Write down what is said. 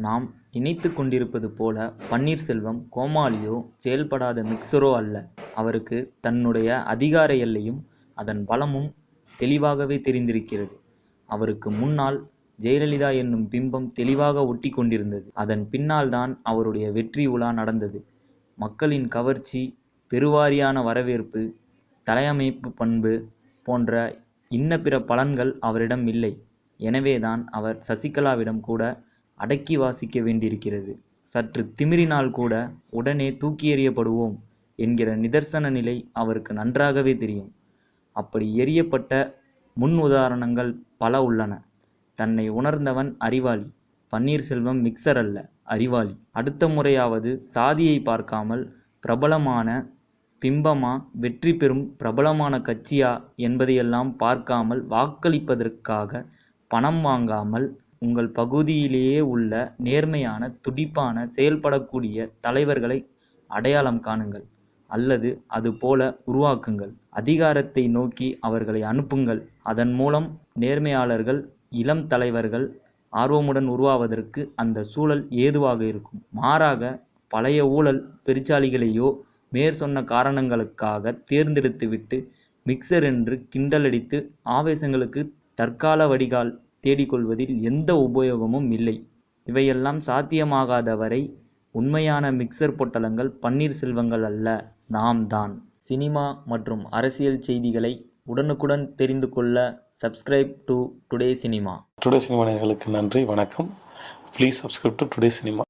நாம் நினைத்து கொண்டிருப்பது போல பன்னீர்செல்வம் கோமாளியோ செயல்படாத மிக்சரோ அல்ல. அவருக்கு தன்னுடைய அதிகார எல்லையும் அதன் பலமும் தெளிவாகவே தெரிந்திருக்கிறது. அவருக்கு முன்னால் ஜெயலலிதா என்னும் பிம்பம் தெளிவாக ஒட்டி கொண்டிருந்தது. அதன் பின்னால்தான் அவருடைய வெற்றி உலா நடந்தது. மக்களின் கவர்ச்சி, பெருவாரியான வரவேற்பு, தலையமைப்பு பண்பு போன்ற இன்ன பிற பலன்கள் அவரிடம் இல்லை. எனவேதான் அவர் சசிகலாவிடம் கூட அடக்கி வாசிக்க வேண்டியிருக்கிறது. சற்று திமிறினால் கூட உடனே தூக்கி எறியப்படுவோம் என்கிற நிதர்சன நிலை அவருக்கு நன்றாகவே தெரியும். அப்படி எறியப்பட்ட முன் உதாரணங்கள் பல உள்ளன. தன்னை உணர்ந்தவன் அறிவாளி. பன்னீர்செல்வம் மிக்சர் அல்ல, அறிவாளி. அடுத்த முறையாவது சாதியை பார்க்காமல் பிரபலமான பிம்பமா, வெற்றி பெறும் பிரபலமான கட்சியா என்பதையெல்லாம் பார்க்காமல் வாக்களிப்பதற்காக பணம் வாங்காமல் உங்கள் பகுதியிலேயே உள்ள நேர்மையான, துடிப்பான, செயல்படக்கூடிய தலைவர்களை அடையாளம் காணுங்கள். அல்லது அதுபோல உருவாக்குங்கள். அதிகாரத்தை நோக்கி அவர்களை அனுப்புங்கள். அதன் மூலம் நேர்மையாளர்கள், இளம் தலைவர்கள் ஆர்வமுடன் உருவாவதற்கு அந்த சூழல் ஏதுவாக இருக்கும். மாறாக பழைய ஊழல் பெருச்சாளிகளையோ மேற்சொன்ன காரணங்களுக்காக தேர்ந்தெடுத்துவிட்டு மிக்சர் என்று கிண்டலடித்து ஆவேசங்களுக்கு தற்கால வடிகால் தேடிக்கொள்வதில் எந்த உபயோகமும் இல்லை. இவையெல்லாம் சாத்தியமாகாத வரை உண்மையான மிக்சர் பொட்டலங்கள் பன்னீர்செல்வங்கள் அல்ல, நாம் தான். சினிமா மற்றும் அரசியல் செய்திகளை உடனுக்குடன் தெரிந்து கொள்ள subscribe to today cinema. Today cinema நேயர்களுக்கு நன்றி, வணக்கம். Please subscribe to today cinema.